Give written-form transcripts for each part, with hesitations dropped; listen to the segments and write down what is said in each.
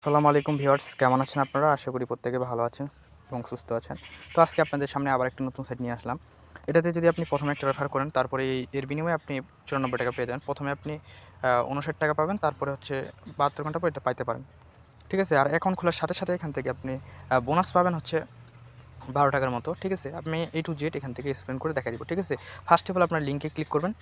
আসসালামু আলাইকুম ভিউয়ার্স, কেমন আছেন আপনারা? আশা করি প্রত্যেকে ভালো আছেন এবং সুস্থ আছেন। তো আজকে আপনাদের সামনে আবার একটা নতুন সাইট নিয়ে আসলাম। এটাতে যদি আপনি প্রথমে একটা রেফার করেন, তারপরে এর বিনিময়ে আপনি ৳৯৪ পেয়ে যাবেন। প্রথমে আপনি ৳৫৯ পাবেন, তারপরে হচ্ছে ৭২ ঘন্টা পর এটা পাইতে পারেন। ঠিক আছে? আর অ্যাকাউন্ট খোলার সাথে, সাথে এখান থেকে আপনি বোনাস পাবেন হচ্ছে ৳১২ মতো। ঠিক আছে? আমি A to Z এখান থেকে এক্সপ্লেইন করে দেখাই দিব। ঠিক আছে? ফার্স্ট অফ অল আপনার লিঙ্কে ক্লিক করবেন।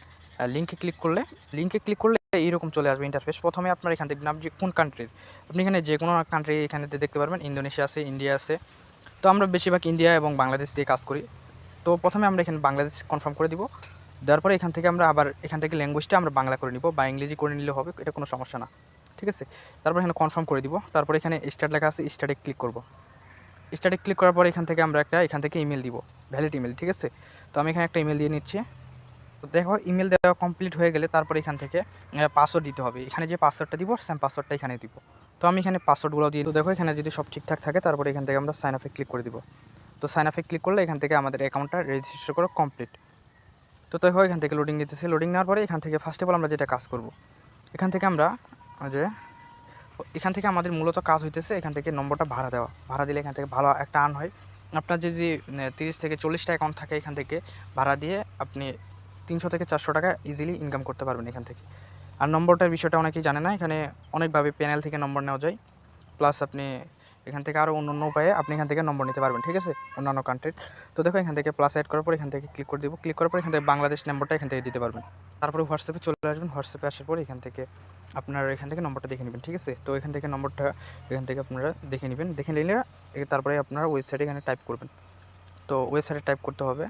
লিঙ্কে ক্লিক করলে এইরকম চলে আসবে ইন্টারফেস। প্রথমে আপনার এখান থেকে আপনি কোন কান্ট্রির, আপনি এখানে যেকোনো কান্ট্রি এখানেতে দেখতে পারবেন। ইন্দোনেশিয়া আছে, ইন্ডিয়া আছে। তো আমরা বেশিরভাগ ইন্ডিয়া এবং বাংলাদেশ দিয়ে কাজ করি। তো প্রথমে আমরা এখানে বাংলাদেশ কনফার্ম করে দিব। দেওয়ার পরে এখান থেকে আমরা আবার এখান থেকে ল্যাঙ্গুয়েজটা আমরা বাংলা করে নিব বা ইংরেজি করে নিলেও হবে, এটা কোনো সমস্যা না। ঠিক আছে? তারপর এখানে কনফার্ম করে দিব। তারপরে এখানে স্টার্ট লেখা আছে, স্টার্টে ক্লিক করব। স্টার্টে ক্লিক করার পরে এখান থেকে আমরা এখান থেকে ইমেল দিব, ভ্যালিড ইমেল। ঠিক আছে? তো আমি এখানে একটা ইমেল দিয়ে নিচ্ছি। তো দেখো, ইমেল দেওয়া কমপ্লিট হয়ে গেলে তারপরে এখান থেকে পাসওয়ার্ড দিতে হবে। এখানে যে পাসওয়ার্ডটা দিব সেম পাসওয়ার্ডটা এখানে দিব। তো আমি এখানে পাসওয়ার্ডগুলো দিয়ে, তো দেখো এখানে যদি সব ঠিকঠাক থাকে তারপরে এখান থেকে আমরা সাইন আপে ক্লিক করে দিব। তো সাইন আপে ক্লিক করলে এখান থেকে আমাদের অ্যাকাউন্টটা রেজিস্টার করা কমপ্লিট। তো দেখো এখান থেকে লোডিং নিতেছে। লোডিং নেওয়ার পরে এখান থেকে ফার্স্ট অফ অল আমরা যেটা কাজ করব, এখান থেকে আমরা যে এখান থেকে আমাদের মূলত কাজ হইতেছে এখান থেকে নম্বরটা ভাড়া দেওয়া। ভাড়া দিলে এখান থেকে ভালো একটা আর্ন হয়। আপনার যদি ৩০ থেকে ৪০টা অ্যাকাউন্ট থাকে, এখান থেকে ভাড়া দিয়ে আপনি ৩০০ থেকে ৪০০ টাকা ইজিলি ইনকাম করতে পারবেন এখান থেকে। আর নম্বরটার বিষয়টা অনেকেই জানে না। এখানে অনেকভাবে প্যানেল থেকে নম্বর নেওয়া যায়। প্লাস আপনি এখান থেকে আরও অন্য উপায়ে আপনি এখান থেকে নম্বর নিতে পারবেন। ঠিক আছে? অন্যান্য কান্ট্রির। তো দেখো এখান থেকে প্লাস অ্যাড করার পর এখান থেকে ক্লিক করে দিব। ক্লিক করার পর এখান থেকে বাংলাদেশ নম্বরটা এখান থেকে দিতে পারবেন। তারপরে হোয়াটসঅ্যাপে চলে আসবেন। হোয়াটসঅ্যাপে আসার পর এখান থেকে আপনার এখান থেকে নম্বরটা দেখে নেবেন। ঠিক আছে? তো এখান থেকে নম্বরটা এখান থেকে আপনারা দেখে নেবেন। দেখে নিলে তারপরে আপনারা ওয়েবসাইটে এখানে টাইপ করবেন। তো ওয়েবসাইটে টাইপ করতে হবে।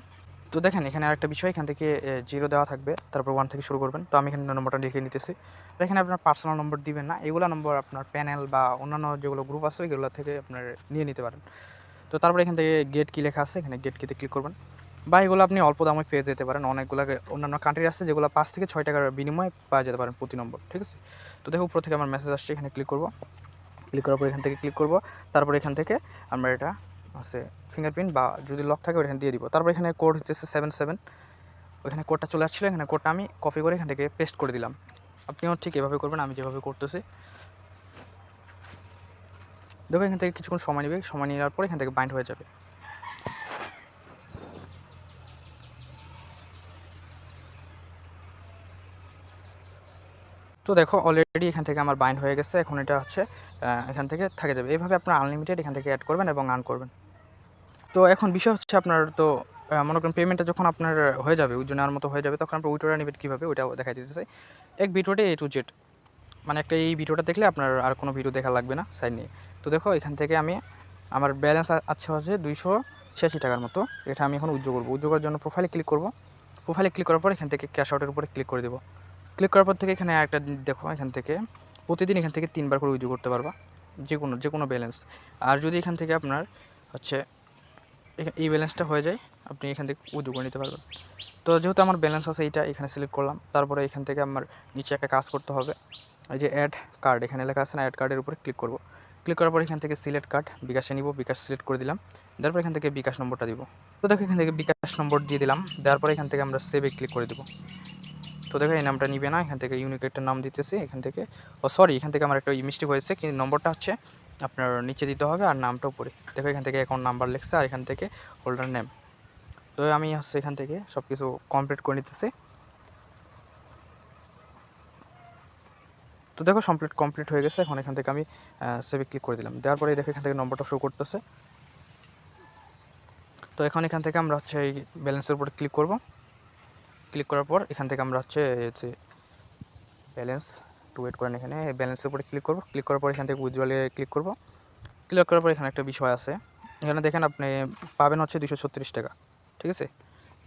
তো দেখেন এখানে আরেকটা বিষয়, এখান থেকে 0 দেওয়া থাকবে, তারপর 1 থেকে শুরু করবেন। তো আমি এখানে নম্বরটা লিখে নিতেছি। তো এখানে আপনার পার্সোনাল নম্বর দিবেন না। এগুলো নম্বর আপনার প্যানেল বা অন্যান্য যেগুলো গ্রুপ আছে ওইগুলো থেকে আপনার নিয়ে নিতে পারেন। তো তারপরে এখান থেকে গেট কি লেখা আছে, এখানে গেট কিতে ক্লিক করবেন। বা এগুলো আপনি অল্প দামে পেয়ে যেতে পারেন। অনেকগুলো অন্যান্য কান্ট্রি আছে যেগুলো 5 থেকে 6 টাকার বিনিময়ে পাওয়া যেতে পারেন প্রতি নম্বর। ঠিক আছে? তো দেখো উপর থেকে আমার মেসেজ আসছে, এখানে ক্লিক করব। ক্লিক করার পর এখান থেকে ক্লিক করব। তারপর এখান থেকে আমরা এটা আছে ফিঙ্গারপ্রিন্ট বা যদি লক থাকে ওখানে দিয়ে দিব। তারপর এখানে কোড হচ্ছে 77, ওইখানে কোডটা চলে আসছিলো। এখানে কোডটা আমি কপি করে এখান থেকে পেস্ট করে দিলাম। আপনিও ঠিক এভাবে করবেন, আমি যেভাবে করতেছি। দেখো এখান থেকে কিছুক্ষণ সময় নেবে, সময় নেওয়ার পর এখান থেকে বাইন্ড হয়ে যাবে। তো দেখো অলরেডি এখান থেকে আমার বাইন্ড হয়ে গেছে। এখন এটা হচ্ছে এখান থেকে থাকে যাবে। এইভাবে আপনার আনলিমিটেড এখান থেকে অ্যাড করবেন এবং আর্ন করবেন। তো এখন বিষয় হচ্ছে আপনার তো মনে করেন পেমেন্টটা যখন আপনার হয়ে যাবে, উইথড্র নেওয়ার মতো হয়ে যাবে, তখন আপনার উইথড্রটা নেবেন কীভাবে ওইটাও দেখাই দিতে চাই। এক ভিডিওতে A to Z, মানে একটা এই ভিডিওটা দেখলে আপনার আর কোনো ভিডিও দেখা লাগবে না সাইড নিয়ে। তো দেখো এখান থেকে আমি আমার ব্যালেন্স আছে হচ্ছে 286 টাকার মতো। এটা আমি এখন উইথড্র করবো। উইথড্র করার জন্য প্রোফাইলে ক্লিক করবো। প্রোফাইলে ক্লিক করার পর এখান থেকে ক্যাশ আউটের উপরে ক্লিক করে দেবো। ক্লিক করার পর থেকে এখানে একটা দেখো, এখান থেকে প্রতিদিন এখান থেকে 3 বার করে উইথড্র করতে পারবা, যে কোনো ব্যালেন্স। আর যদি এখান থেকে আপনার হচ্ছে এই ব্যালেন্সটা হয়ে যায়, আপনি এখান থেকে উইথড্র করে নিতে পারবেন। তো যেহেতু আমার ব্যালেন্স আছে এইটা এখানে সিলেক্ট করলাম। তারপরে এখান থেকে আমার নিচে একটা কাজ করতে হবে, এই যে অ্যাড কার্ড এখানে লেখা আছে না, অ্যাড কার্ডের উপরে ক্লিক করব। ক্লিক করার পর এখান থেকে সিলেক্ট কার্ড, বিকাশে নিব, বিকাশ সিলেক্ট করে দিলাম। তারপর এখান থেকে বিকাশ নম্বরটা দিব। তো দেখো এখান থেকে বিকাশ নম্বর দিয়ে দিলাম। দেওয়ার পরে এখান থেকে আমরা সেভে ক্লিক করে দেবো। তো দেখো এই নামটা নিবে না, এখান থেকে ইউনিক একটা নাম দিতেছি। এখান থেকে সরি, এখান থেকে আমার একটা মিস্টেক হয়েছে, কিন্তু নম্বরটা হচ্ছে আপনার নিচে দিতে হবে আর নামটা উপরে। দেখো এখান থেকে অ্যাকাউন্ট নাম্বার লিখছে আর এখান থেকে হোল্ডার নেম। তো আমি হচ্ছে এখান থেকে সব কিছু কমপ্লিট করে নিতেছি। তো দেখো কমপ্লিট হয়ে গেছে। এখন এখান থেকে আমি সেভে ক্লিক করে দিলাম। দেওয়ার পরে দেখো এখান থেকে নম্বরটা শো করতেছে। তো এখন এখান থেকে আমরা হচ্ছে এই ব্যালেন্সের উপরে ক্লিক করব। ক্লিক করার পর এখান থেকে আমরা হচ্ছে ব্যালেন্স টু ওয়েট করেন, এখানে ব্যালেন্সের উপরে ক্লিক করব। ক্লিক করার পর এখান থেকে উইথড্রলে ক্লিক করব। ক্লিক করার পর এখানে একটা বিষয় আছে, এখানে দেখেন আপনি পাবেন হচ্ছে 236 টাকা। ঠিক আছে?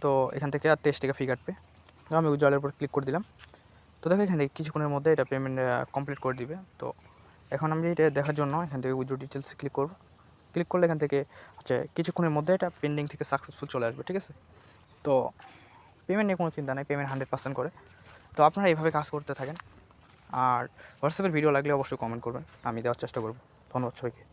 তো এখান থেকে আর 23 টাকা ফি কাটবে। তো আমি উইথড্রলের উপর ক্লিক করে দিলাম। তো দেখো এখানে কিছুক্ষণের মধ্যে এটা পেমেন্ট কমপ্লিট করে দিবে। তো এখন আমি এটা দেখার জন্য এখান থেকে উইথড্র ডিটেলসে ক্লিক করব। ক্লিক করলে এখান থেকে হচ্ছে কিছুক্ষণের মধ্যে এটা পেন্ডিং থেকে সাকসেসফুল চলে আসবে। ঠিক আছে? তো পেমেন্ট নিয়ে কোনো চিন্তা নেই, পেমেন্ট 100% করে। তো আপনারা এইভাবে কাজ করতে থাকেন। আর হোয়াটসঅ্যাপের ভিডিও লাগলে অবশ্যই কমেন্ট করবেন, আমি দেওয়ার চেষ্টা করব। ধন্যবাদ সবাইকে।